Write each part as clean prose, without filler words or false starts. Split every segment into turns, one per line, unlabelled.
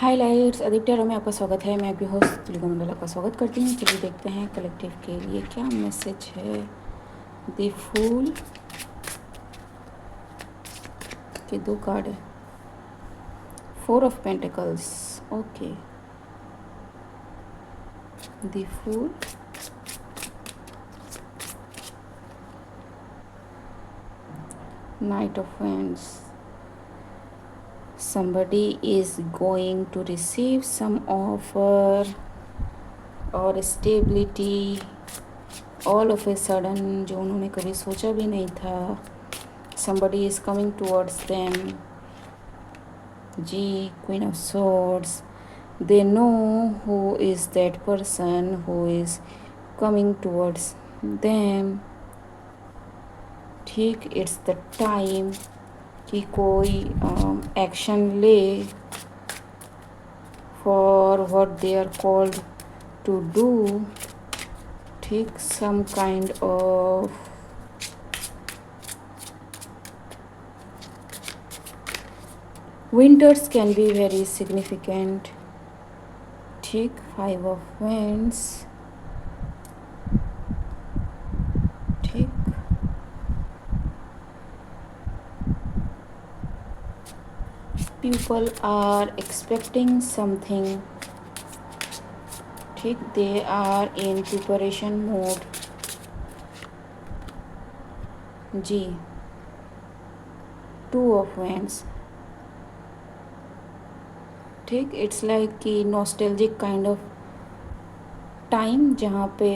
Highlights Aditya में आपका स्वागत है। मैं आपकी होस्ट तुलिका मंडला का स्वागत करती हूँ। चलिए देखते हैं कलेक्टिव के लिए क्या मैसेज है। द फूल के दो कार्ड है, 4 of pentacles. Okay, the fool, knight of wands. Somebody is going to receive some offer और stability all of a sudden, जो उन्होंने कभी सोचा भी नहीं था। somebody is coming towards them. G, Queen of Swords. They know who is that person who is coming towards them. ठीक, it's the time कि कोई एक्शन ले for what they are called to do. ठीक, some kind of winters can be very significant. ठीक, 5 of wands. ठीक, people are expecting something. ठीक, they are in preparation mode. जी, 2 of wands. ठीक, it's like कि nostalgic kind of time जहाँ पे,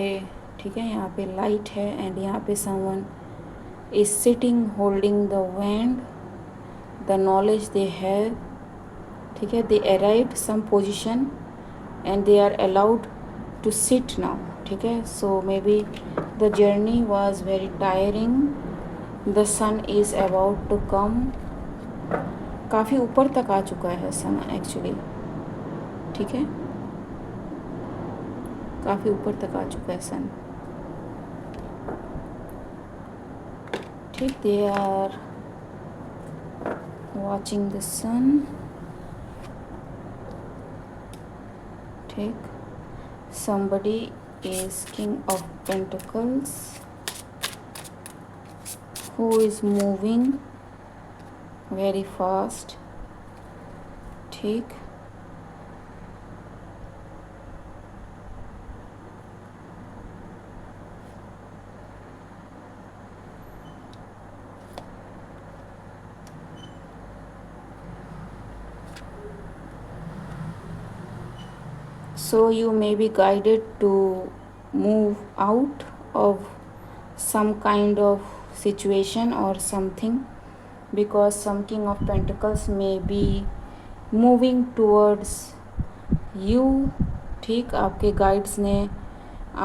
ठीक है, यहाँ पे लाइट है एंड यहाँ पे someone is sitting holding the wand, the knowledge they have. ठीक है, they arrived some position and they are allowed to sit now. ठीक है, so may be the journey was very tiring, the sun is about to come. काफ़ी ऊपर तक आ चुका है सन actually. ठीक है, काफ़ी ऊपर तक आ चुका है सन। ठीक, दे आर वॉचिंग द सन। ठीक, somebody is king of pentacles who is moving very fast. ठीक, so you may be guided to move out of some kind of situation or something, because some king of pentacles may be moving towards you. ठीक, आपके guides ने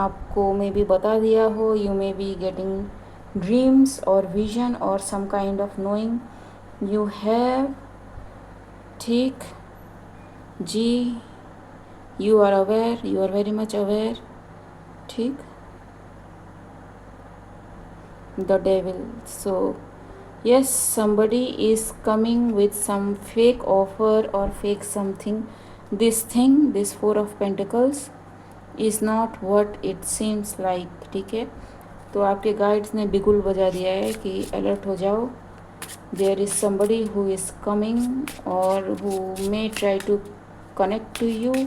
आपको may be बता दिया हो, you may be getting dreams और vision और some kind of knowing you have. ठीक, जी, you are aware, you are very much aware. ठीक, the devil. So yes, somebody is coming with some fake offer or fake something. This thing, this 4 of pentacles is not what it seems like. ठीक है, तो आपके guides ने बिगुल बजा दिया है कि अलर्ट हो जाओ। there is somebody who is coming or who may try to connect to you.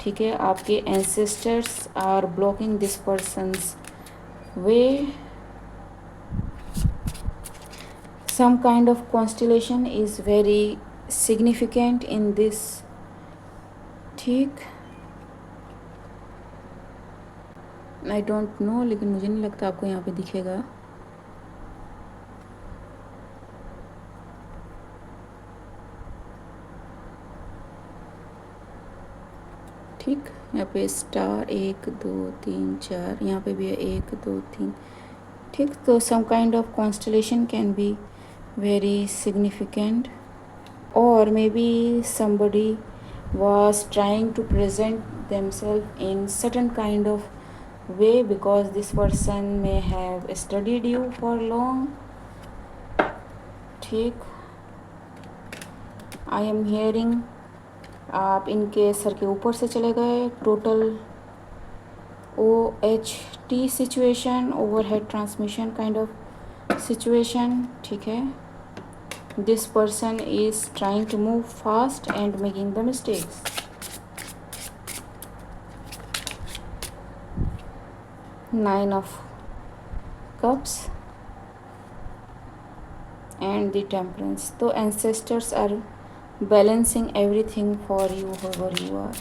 ठीक है, आपके ancestors are blocking this person's way. Some kind of constellation is very significant in this. ठीक, आई डोंट नो, लेकिन मुझे नहीं लगता आपको यहाँ पे दिखेगा। ठीक, यहाँ पे स्टार 1 2 3 4, यहाँ पे भी है 1 2 3। ठीक, तो some kind of constellation can be very significant, or maybe somebody was trying to present themselves in certain kind of way because this person may have studied you for long. ठीक, I am hearing आप इनके sir के ऊपर से चले गए, total OHT situation, overhead transmission kind of situation, ठीक है। This person is trying to move fast and making the mistakes. Nine of cups and the temperance. So ancestors are balancing everything for you whoever you are,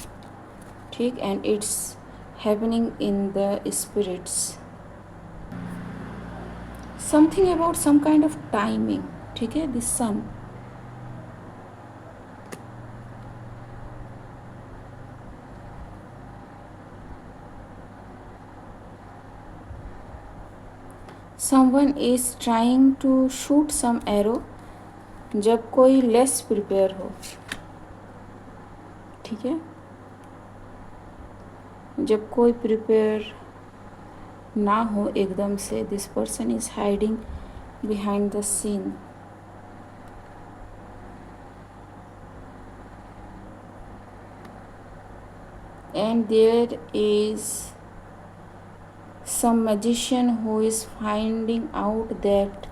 ठीक, and it's happening in the spirits. Something about some kind of timing, ठीक है, the sun. Someone is trying to shoot some arrow जब कोई less prepare हो, ठीक है, जब कोई प्रिपेयर ना हो एकदम से, this person is hiding behind the scene. And there is some magician who is finding out that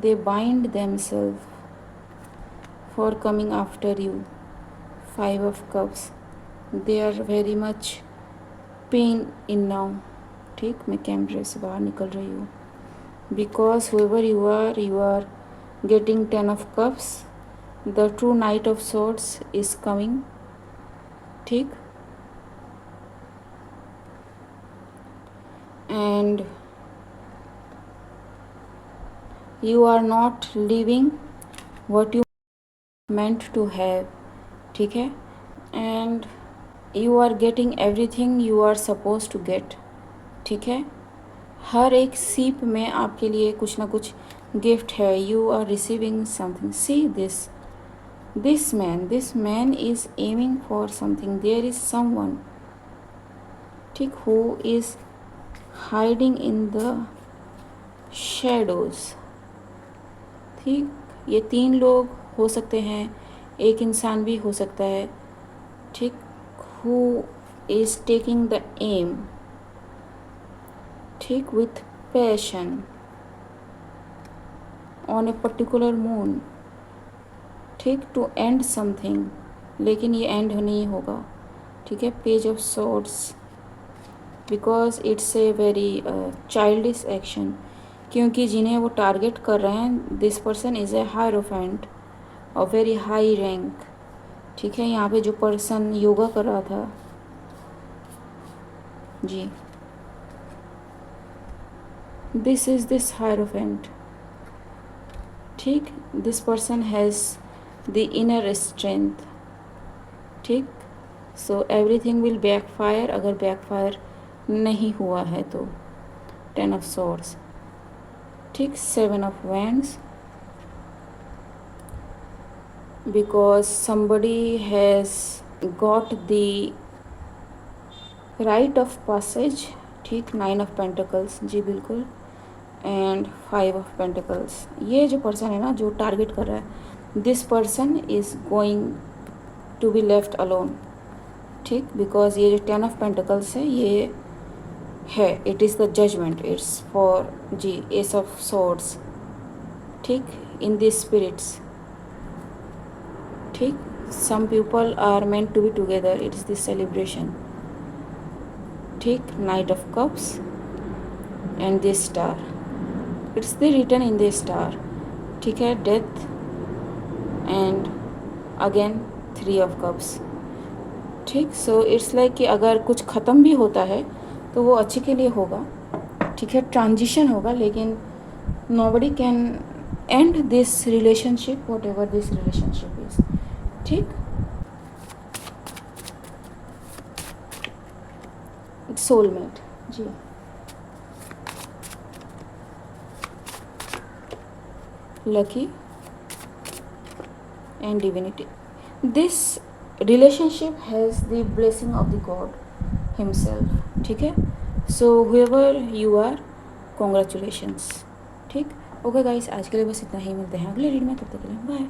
they bind themselves for coming after you. Five of Cups. They are very much pain in now, ठीक, मैं कैमरे से बाहर निकल रही हूँ, because whoever you are getting 10 of Cups. The true Knight of Swords is coming, ठीक, and you are not living what you meant to have, ठीक है, and you are getting everything you are supposed to get, ठीक है। हर एक सीप में आपके लिए कुछ ना कुछ गिफ्ट है, you are receiving something. See this man is aiming for something. There is someone, ठीक, who is hiding in the shadows, ठीक, ये तीन लोग हो सकते हैं, एक इंसान भी हो सकता है, ठीक, who is taking the aim, ठीक, with passion on a particular moon, ठीक, टू एंड समथिंग, लेकिन ये एंड नहीं होगा, ठीक है। Page of swords, because it's a very childish action, क्योंकि जिन्हें वो टारगेट कर रहे हैं, this person is a hierophant और वेरी हाई रैंक, ठीक है। यहाँ पे जो पर्सन योगा कर रहा था जी, दिस इज़ दिस हायरोफेंट, ठीक, this person has the inner strength, ठीक, सो एवरीथिंग विल बैकफायर, अगर बैकफायर नहीं हुआ है तो। 10 ऑफ सॉर्ड्स, ठीक, 7 of wands, because somebody has got the right of passage, ठीक, 9 ऑफ पेंटिकल्स, जी बिल्कुल, एंड 5 ऑफ पेंटिकल्स। ये जो पर्सन है ना, जो टारगेट कर रहा है, this person is going to be left alone, ठीक, बिकॉज ये जो 10 ऑफ पेंटिकल्स है ये है, it is the judgement, it's for G S of swords, ठीक, इन दिस स्पिरिट्स, ठीक, some people are meant to be together, it is this celebration, ठीक, knight of cups and this star, it's the written in this star, ठीक है, death and again 3 of cups, ठीक। So it's like कि अगर कुछ ख़त्म भी होता है तो वो अच्छे के लिए होगा, ठीक है, ट्रांजिशन होगा, लेकिन nobody can end this relationship, whatever this relationship is, ठीक। सोलमेट, जी, lucky and divinity, this relationship has the blessing of the god himself, ठीक है। So whoever you are, congratulations, ठीक। ओके गाइस, आज के लिए बस इतना ही, मिलते हैं अगले रीड में, तब तक के लिए बाय।